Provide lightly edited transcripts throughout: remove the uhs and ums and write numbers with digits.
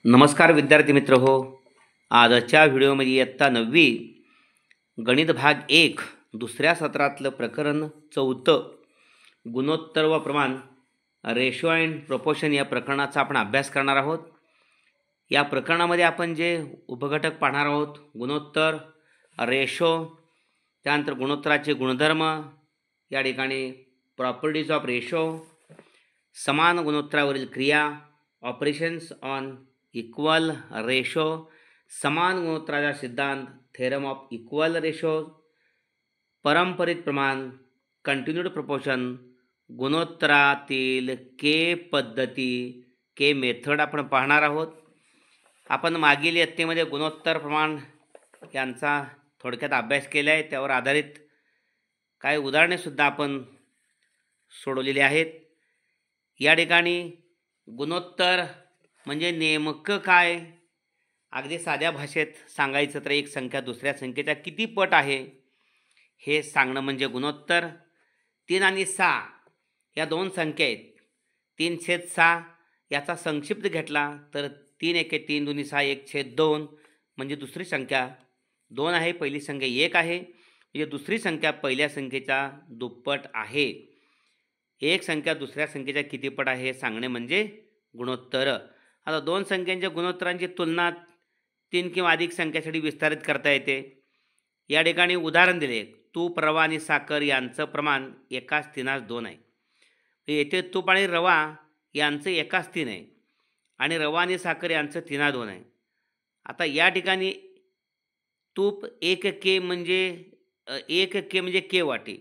नमस्कार विद्यार्थी मित्र हो. आजच्या व्हिडिओमध्ये इयत्ता 9वी गणित भाग 1 दुसऱ्या सत्रातलं प्रकरण 4 गुणोत्तर व प्रमाण रेशो अँड प्रपोर्शन या प्रकरणाचा आपण अभ्यास करणार आहोत. या प्रकरणामध्ये आपण जे उपघटक पाहणार आहोत गुणोत्तर, रेशो, त्यानंतर गुणोत्तराचे गुणधर्म, या ठिकाणी प्रॉपर्टीज ऑफ रेशो, समान गुणोत्तरावरील क्रिया, ऑपरेशन्स ऑन इक्वल रेशो, समान गुणोत्तराचा सिद्धांत, थेरम ऑफ इक्वल रेशो, पारंपरिक प्रमाण, कंटिन्यूड प्रपोर्शन, गुणोत्तरातील के पद्धती, के मेथड आपण पाहणार आहोत. आपण मागील इयत्तेमध्ये गुणोत्तर प्रमाण यांचा थोडक्यात अभ्यास केला आहे. त्यावर आधारित काही उदाहरणेसुद्धा आपण सोडवलेली आहेत. या ठिकाणी गुणोत्तर म्हणजे नेमकं काय, अगदी साध्या भाषेत सांगायचं तर एक संख्या दुसऱ्या संख्येच्या किती पट आहे हे सांगणं म्हणजे गुणोत्तर. 3 आणि 6 या दोन संख्या आहेत. 3/6 याचा संक्षिप्त घेतला तर 3 एके 3 2 6 1/2 म्हणजे दुसरी संख्या 2 आहे, पहिली संख्या 1 आहे. म्हणजे दुसरी संख्या पहिल्या संख्येच्या दुप्पट आहे. एक संख्या दुसऱ्या संख्येच्या किती पट आहे हे सांगणे म्हणजे गुणोत्तर. आता दोन संख्यांच्या गुणोत्तरांची तुलना 3 किंवा अधिक संख्येसाठी विस्तारित करता येते. या ठिकाणी उदाहरण दिले, तूप, रवा आणि साखर यांचं प्रमाण एकाच 3:2 आहे. येथे तूप आणि रवा यांचं एकाच 3 आहे आणि रवा आणि साखर यांचं 3:2 आहे. आता या ठिकाणी तूप 1 के म्हणजे 1 के म्हणजे के वाटी,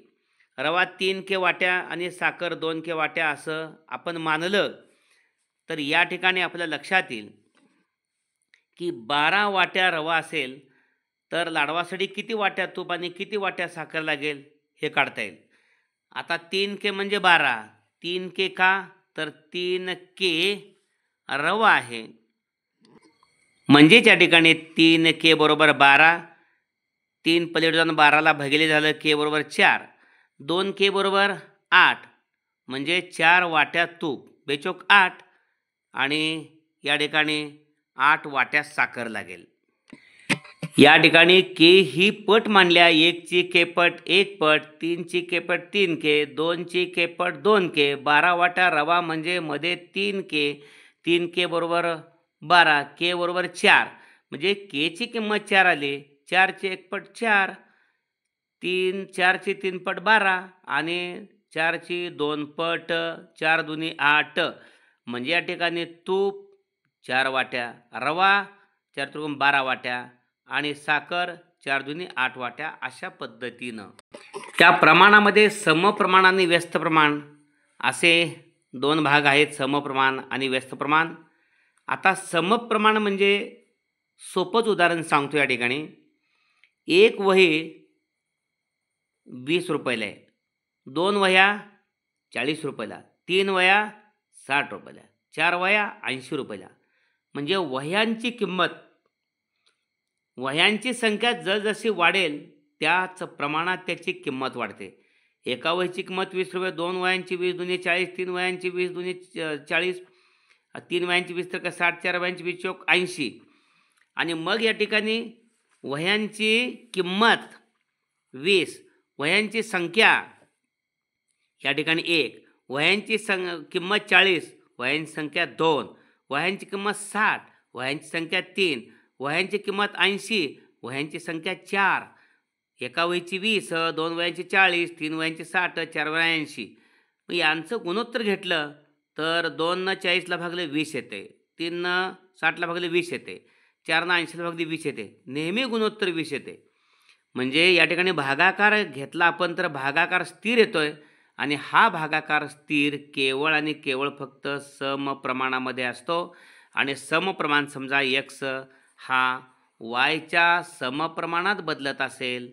रवा 3 के वाट्या आणि साखर 2 के वाट्या असं आपण मानलं तर या ठिकाणी आपल्या लक्षात येईल की 12 वाट्या रवा असेल तर लाडवासाठी किती वाट्या तूप आणि किती वाट्या साखर लागेल हे काढता येईल. आता 3 के म्हणजे 12, 3 के का तर 3 के रवा आहे, म्हणजेच या ठिकाणी 3 के बरोबर 12, 3 पलीकडे जाऊन 12ला भागिले झालं के बरोबर 4, 2 के बरोबर 8 म्हणजे 4 वाट्या तूप बेचोक 8 आणि या ठिकाणी 8 वाट्या साखर लागेल. या ठिकाणी के ही पट मानल्या. 1 ची के पट 1 पट, 3 ची के पट 3 के, 2 ची के पट 2 के, 12 वाट्या रवा म्हणजे मध्ये 3 के, 3 के बरोबर 12, के बरोबर 4 म्हणजे के ची किंमत 4 आली. 4 ची 1 पट 4, 4 ची 3 पट 12 आणि 4 ची 2 पट 4 दुनी 8 म्हणजे या ठिकाणी तूप 4 वाट्या, रवा 4 12 वाट्या आणि साखर 4 दुनी 8 वाट्या. अशा पद्धतीनं त्या प्रमाणामध्ये समप्रमाण आणि व्यस्त प्रमाण असे दोन भाग आहेत, समप्रमाण आणि व्यस्त प्रमाण. आता समप्रमाण म्हणजे सोपंच उदाहरण सांगतो. या ठिकाणी एक वही 20 रुपयाला आहे, 2 वह्या 40 रुपयाला, 3 वह्या 60 रुपयाला, 4 वह्या 80 रुपयाला. म्हणजे वह्यांची किंमत, वह्यांची संख्या जसजशी वाढेल त्याच प्रमाणात त्याची किंमत वाढते. एका वहीची किंमत 20 रुपये, 2 वह्यांची 20 दुनी 40, 3 वह्यांची 20 दुनी 40, 3 वह्यांची 20 तर 60, 4 वह्यांची 20 चौक 80. आणि मग या ठिकाणी वह्यांची किंमत 20, वह्यांची संख्या या ठिकाणी 1, वह्यांची किंमत 40, वह्यांची संख्या 2, वह्यांची किंमत 60, वह्यांची संख्या 3, वह्यांची किंमत 80, वह्यांची संख्या 4. एका वहीची 20, 2 वह्यांची 40, 3 वह्यांची 60, 4 वह्या 80. मग यांचं गुणोत्तर घेतलं तर 2 न 40ला भागले 20 येते, 3 न 60ला भागले 20 येते, 4 न 80ला भागले 20 येते. नेहमी गुणोत्तर 20 येते. म्हणजे या ठिकाणी भागाकार घेतला आपण तर भागाकार स्थिर येतोय आणि हा भागाकार स्थिर केवळ आणि केवळ फक्त समप्रमाणामध्ये असतो. आणि समप्रमाण समजा x हा yच्या समप्रमाणात बदलत असेल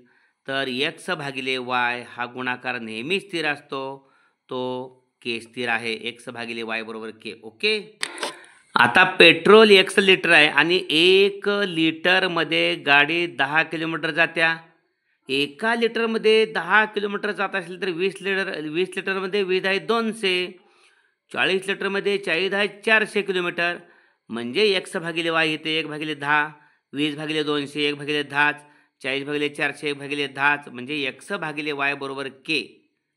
तर x भागिले y हा गुणाकार नेहमी स्थिर असतो, तो k स्थिर आहे. x भागिले y बरोबर k. ओके. आता पेट्रोल 1 लिटर आहे आणि 1 लिटरमध्ये गाडी 10 किलोमीटर जात्या. एका लिटरमध्ये 10 किलोमीटर जात असेल तर 20 लिटरमध्ये 20 आहे 200, 40 लिटरमध्ये 40 आहे 400 किलोमीटर. म्हणजे एक्स भागिले वाय इथे 1/10, 20/200 1/10, 40/400 1/10, म्हणजे एक्स भागिले वाय बरोबर के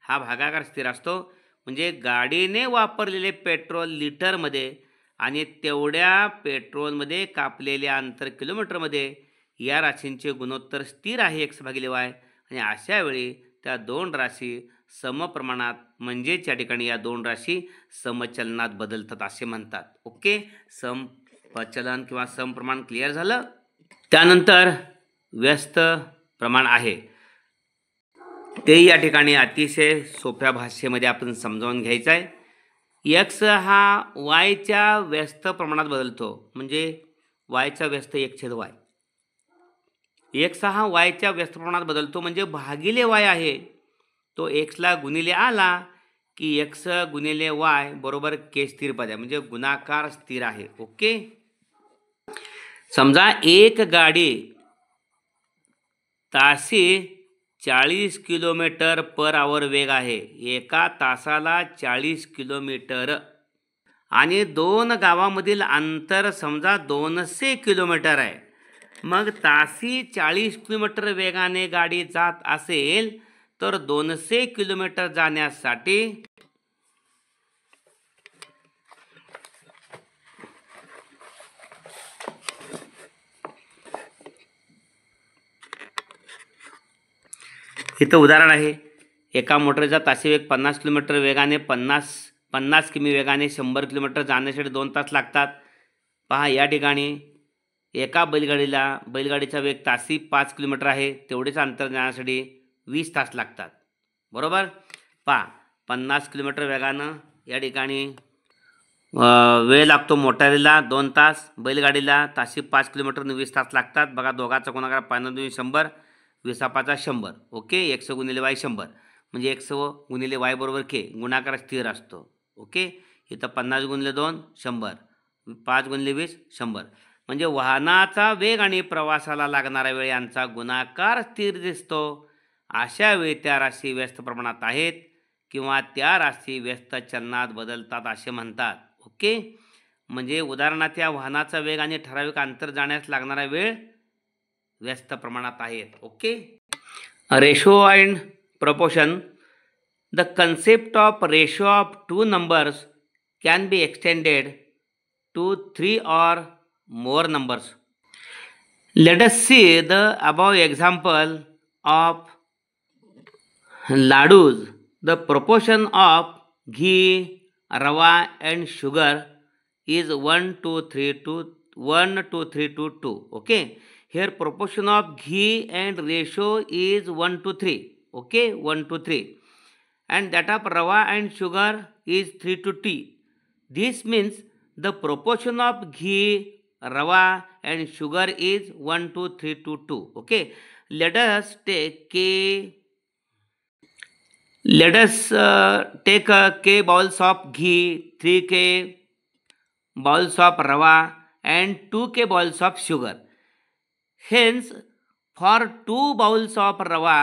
हा भागाकार स्थिर असतो. म्हणजे गाडीने वापरलेले पेट्रोल लिटरमध्ये आणि तेवढ्या पेट्रोलमध्ये कापलेले अंतर किलोमीटरमध्ये या राशींचे गुणोत्तर स्थिर आहे एक्स भागिले वाय. आणि अशा वेळी त्या दोन राशी समप्रमाणात म्हणजेच या ठिकाणी या दोन राशी समचलनात बदलतात असे म्हणतात. ओके, समचलन किंवा समप्रमाण क्लिअर झालं. त्यानंतर व्यस्त प्रमाण आहे ते या ठिकाणी अतिशय सोप्या भाषेमध्ये आपण समजावून घ्यायचं आहे. एक्स हा वायच्या व्यस्त प्रमाणात बदलतो, म्हणजे वायचा व्यस्त 1/y. एक्स हा वायच्या व्यस्त प्रमाणात बदलतो म्हणजे भागिले वाय आहे तो एक्सला गुणिले आला की एक्स गुणिले वाय बरोबर के स्थिर पद आहे, म्हणजे गुणाकार स्थिर आहे. ओके, समजा एक गाडी ताशी 40 किलोमीटर पर आवर वेग आहे, एका तासाला 40 किलोमीटर, आणि दोन गावामधील अंतर समजा 200 किलोमीटर आहे. मग ताशी 40 किलोमीटर वेगाने गाडी जात असेल तर 200 किलोमीटर जाण्यासाठी इथं उदाहरण आहे. एका मोटरचा ताशी वेग 50 किलोमीटर वेगाने 50 किमी वेगाने 100 किलोमीटर जाण्यासाठी 2 तास लागतात. पहा या ठिकाणी एका बैलगाडीचा वेग ताशी 5 किलोमीटर आहे, तेवढेच अंतर जाण्यासाठी 20 तास लागतात. बरोबर. पहा 50 किलोमीटर वेगानं या ठिकाणी वेळ लागतो मोटारीला 2 तास, बैलगाडीला ताशी 5 किलोमीटर 20 तास लागतात. बघा दोघाचा गुणाकार 5×2 100, 20×5 100. ओके, एक्स गुणिले वाय 100, म्हणजे एक्स गुणिले वाय बरोबर के, गुणाकार स्थिर असतो. ओके, इथं 50 गुणिले 2 100, 5 गुणिले 20 100, म्हणजे वाहनाचा वेग आणि प्रवासाला लागणारा वेळ यांचा गुणाकार स्थिर दिसतो. अशा वेळी त्या राशी व्यस्त प्रमाणात आहेत किंवा त्या राशी व्यस्त चलनात बदलतात असे म्हणतात. ओके, म्हणजे उदाहरणार्थ या वाहनाचा वेग आणि ठराविक अंतर जाण्यास लागणारा वेळ व्यस्त प्रमाणात आहेत. Okay, ratio and proportion. The concept of ratio of two numbers can be extended to 3 or more numbers. Let us see the above example of ladus. The proportion of ghee, rava and sugar is 1 to 3 to 2. Okay, here proportion of ghee and ratio is 1 to 3. Okay, 1 to 3, and that of rava and sugar is 3 to 2. This means the proportion of ghee, rava and sugar is 1 to 3 to 2. Okay, let us take k bowls of ghee, 3k bowls of rava and 2k bowls of sugar. Hence, for 2 bowls of rava,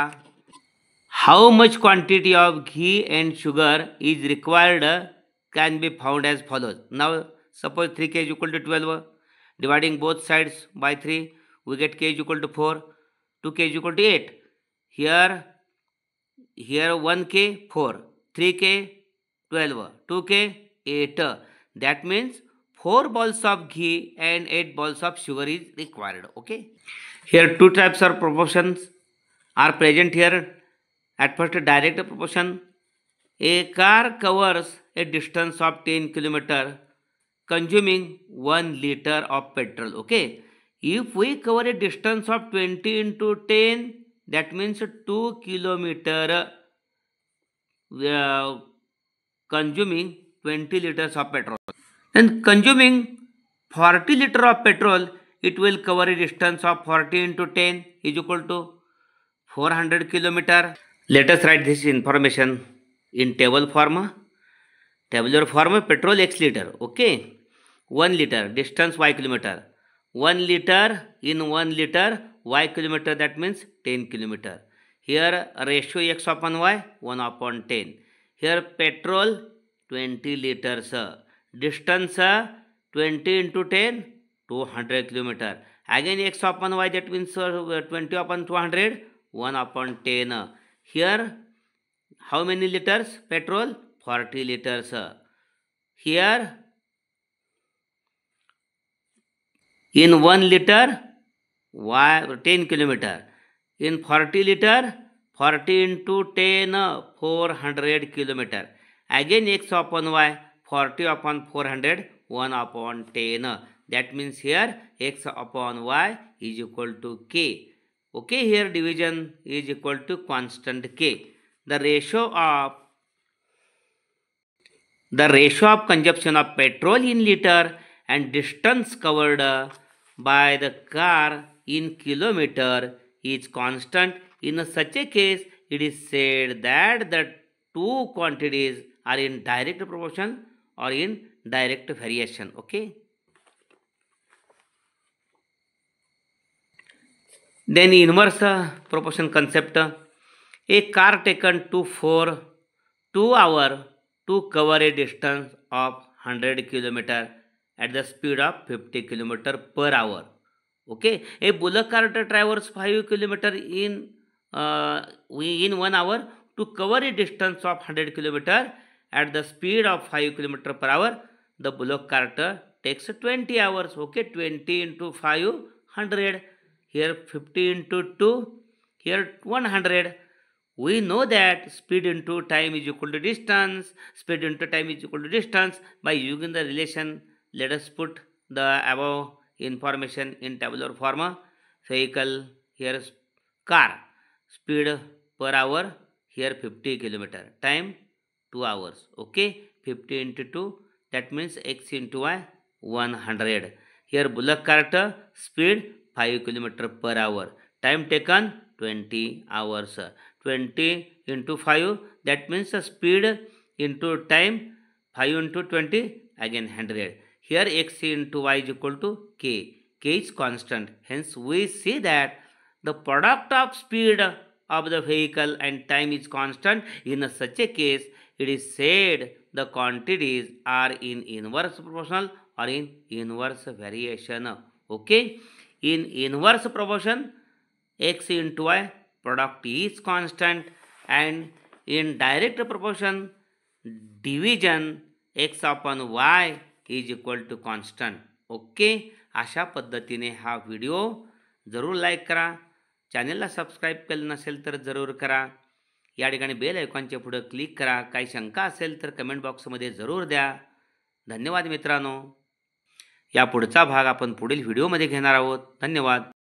how much quantity of ghee and sugar is required can be found as follows. Now suppose 3k is equal to 12, dividing both sides by 3, we get k is equal to 4, 2k is equal to 8. Here 1k 4, 3k 12, 2k 8. That means 4 balls of ghee and 8 balls of sugar is required. Okay, here two types of proportions are present here. At first, direct proportion. A car covers a distance of 10 km consuming 1 liter of petrol. Okay, if we cover a distance of 20 into 10, that means 2 km consuming 20 liters of petrol. And consuming 40 liter of petrol, it will cover a distance of 40 into 10 is equal to 400 km. Let us write this information in table form. Tabular form, petrol x liter. Okay, 1 liter, distance y kilometer. 1 liter in 1 liter y kilometer, that means 10 kilometer. Here ratio x upon y 1 upon 10. Here petrol 20 liters. Distance 20 into 10, 200 kilometer. Again x upon y, that means 20 upon 200, 1 upon 10. Here, how many liters petrol? 40 liters. Here, in 1 liter, 10 kilometer. In 40 liter, 40 into 10, 400 kilometer. Again x upon y, 40 upon 400, 1 upon 10. That means here x upon y is equal to k. Okay, here division is equal to constant k. The ratio of consumption of petrol in liter and distance covered by the car in kilometer is constant. In such a case, it is said that the two quantities are in direct proportion or in direct variation. Okay. Then inverse proportion concept. A car taken for 2 hours to cover a distance of 100 km at the speed of 50 km per hour. Okay, a bullock cart travels 5 km in 1 hour to cover a distance of 100 km at the speed of 5 km per hour. The bullock cart takes 20 hours. Okay, 20 into 5, 100. Here 50 into 2, here 100. We know that speed into time is equal to distance. Speed into time is equal to distance. By using the relation, let us put the above information in tabular form. Vehicle, here car, speed per hour, here 50 km, time 2 hours. Okay, 50 into 2, that means x into y, 100. Here bullock cart, speed 5 km per hour, time taken 20 hours. 20 into 5, that means the speed into time, 5 into 20, again 100. Here x into y is equal to k. K is constant. Hence we see that the product of speed of the vehicle and time is constant. In such a case, it is said the quantities are in inverse proportional or in inverse variation. Okay. In inverse proportion, x into y, product is constant, and in direct proportion, division x upon y is equal to constant. Okay, अशा पद्धतीने हा video जरूर like करा. चॅनलला subscribe केलं नसेल तर जरूर करा. या ठिकाणी बेल आयकॉनच्या पुढे क्लिक करा. काही शंका असेल तर कमेंट बॉक्समध्ये जरूर द्या. धन्यवाद मित्रांनो. या पुढचा भाग आपण पुढील व्हिडिओमध्ये घेणार आहोत. धन्यवाद.